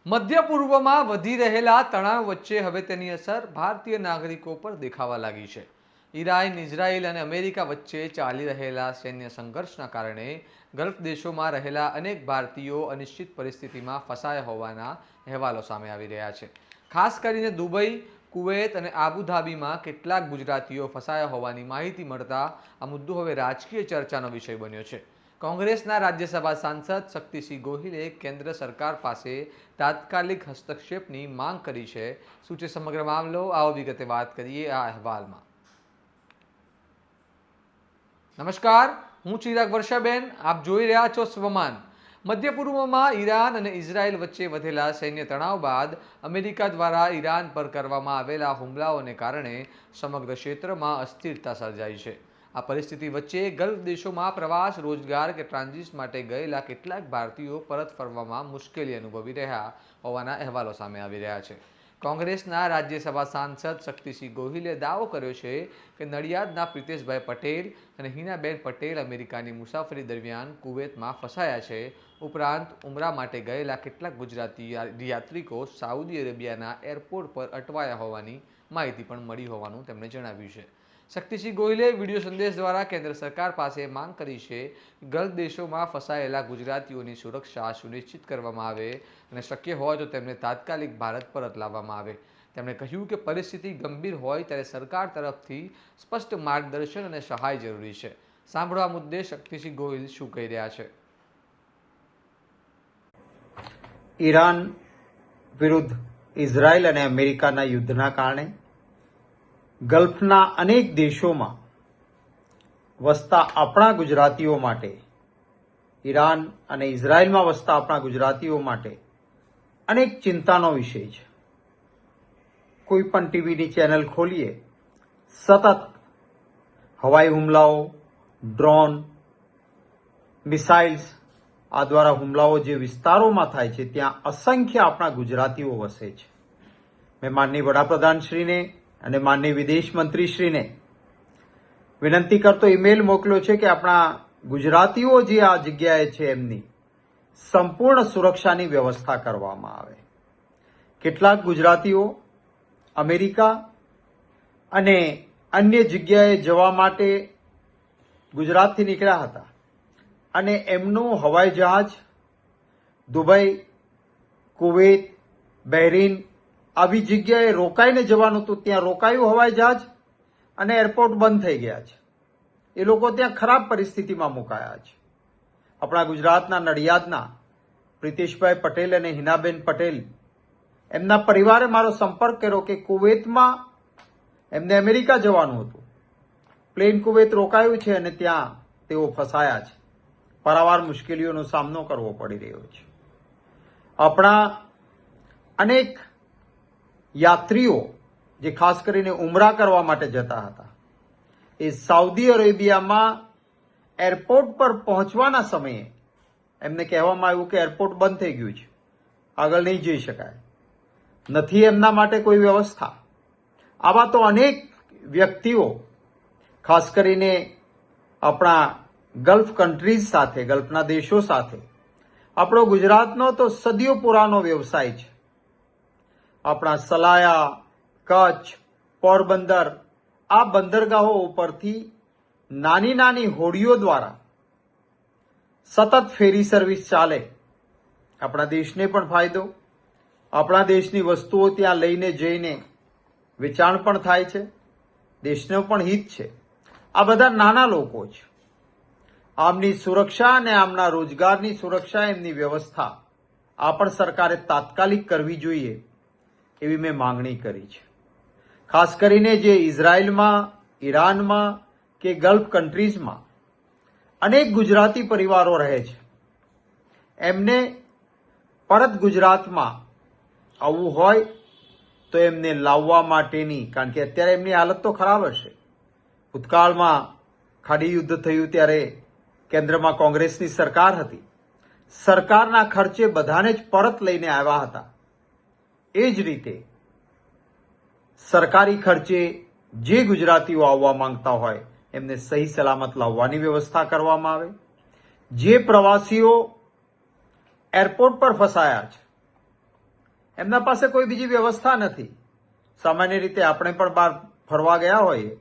મધ્ય પૂર્વમાં વધી રહેલા તણાવ વચ્ચે હવે તેની અસર ભારતીય નાગરિકો પર દેખાવા લાગી છે. ઈરાન, ઇઝરાયલ અને અમેરિકા વચ્ચે ચાલી રહેલા સૈન્ય સંઘર્ષના કારણે ગલ્ફ દેશોમાં રહેલા અનેક ભારતીયો અનિશ્ચિત પરિસ્થિતિમાં ફસાયા હોવાના અહેવાલો સામે આવી રહ્યા છે. ખાસ કરીને દુબઈ, કુવૈત અને આબુધાબીમાં કેટલાક ગુજરાતીઓ ફસાયા હોવાની માહિતી મળતા આ મુદ્દો હવે રાજકીય ચર્ચાનો વિષય બન્યો છે. કોંગ્રેસના રાજ્યસભા સાંસદ શક્તિસિંહ ગોહિલે કેન્દ્ર સરકાર પાસે તાત્કાલિક હસ્તક્ષેપની માંગ કરી છે. શું છે સમગ્ર મામલો? આવો વિગતે વાત કરીએ આ અહેવાલમાં. નમસ્કાર, હું ચિરાગ વર્ષાબેન, આપ જોઈ રહ્યા છો સ્વમાન. મધ્ય પૂર્વમાં ઈરાન અને ઇઝરાયલ વચ્ચે વધેલા સૈન્ય તણાવ બાદ અમેરિકા દ્વારા ઈરાન પર કરવામાં આવેલા હુમલાઓને કારણે સમગ્ર ક્ષેત્રમાં અસ્થિરતા સર્જાઈ છે. આ પરિસ્થિતિ વચ્ચે ગલ્ફ દેશોમાં પ્રવાસ, રોજગાર કે ટ્રાન્ઝિટ માટે ગયેલા કેટલાક ભારતીયો પરત ફરવામાં મુશ્કેલી અનુભવી રહ્યા હોવાના અહેવાલો સામે આવી રહ્યા છે. કોંગ્રેસના રાજ્યસભા સાંસદ શક્તિસિંહ ગોહિલે દાવો કર્યો છે કે નડિયાદના પ્રિતેશભાઈ પટેલ અને હિનાબેન પટેલ અમેરિકાની મુસાફરી દરમિયાન કુવૈતમાં ફસાયા છે. ઉપરાંત ઉમરા માટે ગયેલા કેટલાક ગુજરાતી યાત્રિકો સાઉદી અરેબિયાના એરપોર્ટ પર અટવાયા હોવાની માહિતી પણ મળી હોવાનું તેમણે જણાવ્યું છે. શક્તિસિંહ ગોહિલે વિડીયો સંદેશ દ્વારા કેન્દ્ર સરકાર પાસે માંગ કરી છે કે ગલ્ફ દેશોમાં ફસાયેલા ગુજરાતીઓની સુરક્ષા સુનિશ્ચિત કરવામાં આવે અને શક્ય હોય તો તેમને તાત્કાલિક ભારત પરત લાવવામાં આવે. તેમણે કહ્યું કે પરિસ્થિતિ ગંભીર હોય ત્યારે સરકાર તરફથી સ્પષ્ટ માર્ગદર્શન અને સહાય જરૂરી છે. સાંભળો આ મુદ્દે શક્તિસિંહ ગોહિલ શું કહી રહ્યા છે. ઈરાન વિરુદ્ધ ઇઝરાયલ અને અમેરિકાના યુદ્ધના કારણે ગલ્ફના અનેક દેશોમાં વસતા આપણા ગુજરાતીઓ માટે, ઈરાન અને ઇઝરાયલમાં વસતા આપણા ગુજરાતીઓ માટે અનેક ચિંતાનો વિષય છે. કોઈ પણ ટીવીની ચેનલ ખોલીએ, સતત હવાઈ હુમલાઓ, ડ્રોન, મિસાઇલ્સ આ દ્વારા હુમલાઓ જે વિસ્તારોમાં થાય છે ત્યાં અસંખ્ય આપણા ગુજરાતીઓ વસે છે. મેં માનનીય વડાપ્રધાનશ્રીને અને માનનીય વિદેશ મંત્રીશ્રીને વિનંતી કરતો ઈમેલ મોકલ્યો છે કે આપણા ગુજરાતીઓ જે આ જગ્યાએ છે એમની સંપૂર્ણ સુરક્ષાની વ્યવસ્થા કરવામાં આવે. કેટલાક ગુજરાતીઓ અમેરિકા અને અન્ય જગ્યાએ જવા માટે ગુજરાતથી નીકળ્યા હતા અને એમનું હવાઈ જહાજ દુબઈ, કુવૈત, બહેરીન આવી જગ્યાએ રોકાઈને જવાનું હતું. ત્યાં રોકાયું હવાઈ જહાજ અને એરપોર્ટ બંધ થઈ ગયા છે. એ લોકો ત્યાં ખરાબ પરિસ્થિતિમાં મુકાયા છે. આપણા ગુજરાતના નડિયાદના પ્રિતેશભાઈ પટેલ અને હિનાબેન પટેલ એમના પરિવારે મારો સંપર્ક કર્યો કે કુવૈતમાં એમને અમેરિકા જવાનું હતું, પ્લેન કુવૈત રોકાયું છે અને ત્યાં તેઓ ફસાયા છે. પારાવાર મુશ્કેલીઓનો સામનો કરવો પડી રહ્યો છે. આપણા અનેક યાત્રીઓ જે ખાસ કરીને ઉમરા કરવા માટે જતા હતા એ સાઉદી અરેબિયામાં એરપોર્ટ પર પહોંચવાના સમયે એમને કહેવામાં આવ્યું કે એરપોર્ટ બંધ થઈ ગયું છે, આગળ નહીં જઈ શકાય, નથી એમના માટે કોઈ વ્યવસ્થા. આવા તો અનેક વ્યક્તિઓ ખાસ કરીને આપણા ગલ્ફ કન્ટ્રીઝ સાથે, ગલ્ફના દેશો સાથે આપણો ગુજરાતનો તો સદીઓ પુરાનો વ્યવસાય છે. આપણા સલાયા, કચ્છ, પોરબંદર આ બંદરગાહો ઉપરથી નાની નાની હોડીઓ દ્વારા સતત ફેરી સર્વિસ ચાલે. આપણા દેશને પણ ફાયદો, આપણા દેશની વસ્તુઓ ત્યાં લઈને જઈને વેચાણ પણ થાય છે, દેશને પણ હિત છે. આ બધા નાના લોકો છે. આમની સુરક્ષા અને આમના રોજગારની સુરક્ષા, એમની વ્યવસ્થા આ પણ સરકારે તાત્કાલિક કરવી જોઈએ એવી મેં માંગણી કરી છે. ખાસ કરીને જે ઇઝરાયલમાં, ઈરાનમાં કે ગલ્ફ કન્ટ્રીઝમાં અનેક ગુજરાતી પરિવારો રહે છે એમને પરત ગુજરાતમાં આવવું હોય તો એમને લાવવા માટેની, કારણ કે અત્યારે એમની હાલત તો ખરાબ હશે. ભૂતકાળમાં ખાડી યુદ્ધ થયું ત્યારે કેન્દ્રમાં કોંગ્રેસની સરકાર હતી. સરકારના ખર્ચે બધાને જ પરત લઈને આવ્યા હતા. એ જ રીતે સરકારી ખર્ચે જે ગુજરાતીઓ આવવા માંગતા હોય એમને સહી સલામત લાવવાની વ્યવસ્થા કરવામાં આવે. જે પ્રવાસીઓ એરપોર્ટ પર ફસાયા છે એમના પાસે કોઈ બીજી વ્યવસ્થા નથી. સામાન્ય રીતે આપણે પણ બહાર ફરવા ગયા હોઈએ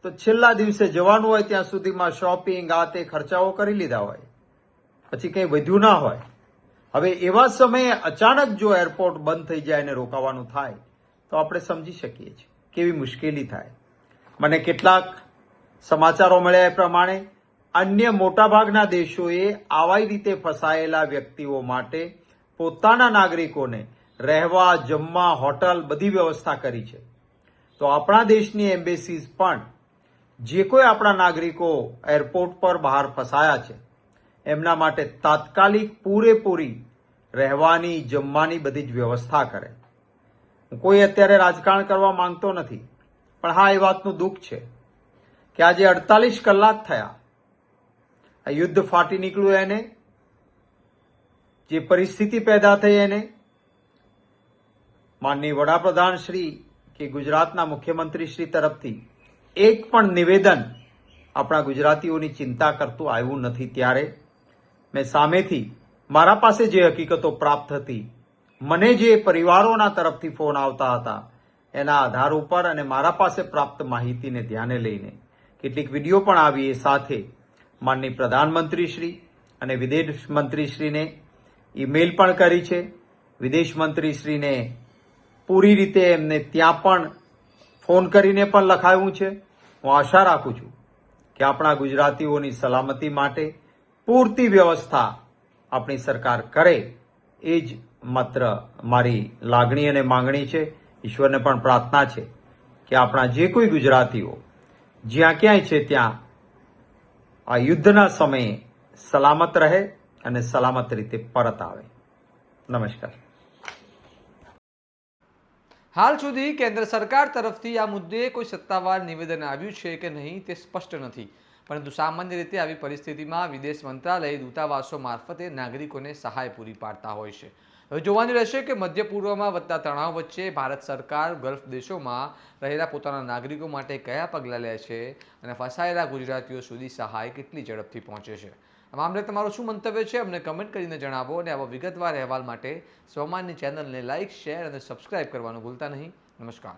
તો છેલ્લા દિવસે જવાનું હોય ત્યાં સુધીમાં શોપિંગ આ તે ખર્ચાઓ કરી લીધા હોય, પછી કંઈ વધ્યું ના હોય. હવે એવા સમયે અચાનક જો એરપોર્ટ બંધ થઈ જાય અને રોકાવાનું થાય તો આપણે સમજી શકીએ છીએ કેવી મુશ્કેલી થાય. મને કેટલાક સમાચારો મળ્યા એ પ્રમાણે અન્ય મોટાભાગના દેશોએ આવા રીતે ફસાયેલા વ્યક્તિઓ માટે પોતાના નાગરિકોને રહેવા, જમવા, હોટલ બધી વ્યવસ્થા કરી છે. તો આપણા દેશની એમ્બેસીઝ પણ જે કોઈ આપણા નાગરિકો એરપોર્ટ પર બહાર ફસાયા છે એમના માટે તાત્કાલિક પૂરેપૂરી રહેવાની, જમવાની બધી જ વ્યવસ્થા કરે. કોઈ અત્યારે રાજકારણ કરવા માંગતો નથી, પણ હા, એ વાતનું દુઃખ છે કે આજે 48 કલાક થયા આ યુદ્ધ ફાટી નીકળ્યું, એને જે પરિસ્થિતિ પેદા થઈ એને માનનીય વડાપ્રધાન શ્રી કે ગુજરાતના મુખ્યમંત્રી શ્રી તરફથી એક પણ નિવેદન આપણા ગુજરાતીઓની ચિંતા કરતું આવ્યું નથી. ત્યારે મેં સામેથી મારા પાસે જે હકીકતો પ્રાપ્ત હતી, મને જે પરિવારોના તરફથી ફોન આવતા હતા એના આધાર ઉપર અને મારા પાસે પ્રાપ્ત માહિતીને ધ્યાને લઈને કેટલીક વિડીયો પણ આવી, એ સાથે માનનીય પ્રધાનમંત્રી શ્રી અને વિદેશ મંત્રીશ્રીને ઈમેલ પણ કરી છે. વિદેશ મંત્રીશ્રીને પૂરી રીતે એમને ત્યાં પણ ફોન કરીને પણ લખાયું છે. હું આશા રાખું છું કે આપણા ગુજરાતીઓની સલામતી માટે પૂરતી વ્યવસ્થા આપણી સરકાર કરે, એ જ માત્ર મારી લાગણી અને માંગણી છે. ઈશ્વરને પણ પ્રાર્થના છે કે આપણા જે કોઈ ગુજરાતીઓ જ્યાં ક્યાંય છે ત્યાં આ યુદ્ધના સમયે સલામત રહે અને સલામત રીતે પરત આવે. નમસ્કાર. હાલ સુધી કેન્દ્ર સરકાર તરફથી આ મુદ્દે કોઈ સત્તાવાર નિવેદન આવ્યું છે કે નહીં તે સ્પષ્ટ નથી, પરંતુ સામાન્ય રીતે આવી પરિસ્થિતિમાં વિદેશ મંત્રાલય દૂતાવાસો મારફતે નાગરિકોને સહાય પૂરી પાડતા હોય છે. હવે જોવાનું રહેશે કે મધ્ય પૂર્વમાં વધતા તણાવ વચ્ચે ભારત સરકાર ગલ્ફ દેશોમાં રહેલા પોતાના નાગરિકો માટે કયા પગલાં લે છે અને ફસાયેલા ગુજરાતીઓ સુધી સહાય કેટલી ઝડપથી પહોંચે છે. આ મામલે તમારું શું મંતવ્ય છે અમને કમેન્ટ કરીને જણાવો, અને આવા વિગતવાર અહેવાલ માટે સ્વમાનની ચેનલને લાઇક, શેર અને સબસ્ક્રાઇબ કરવાનું ભૂલતા નહીં. નમસ્કાર.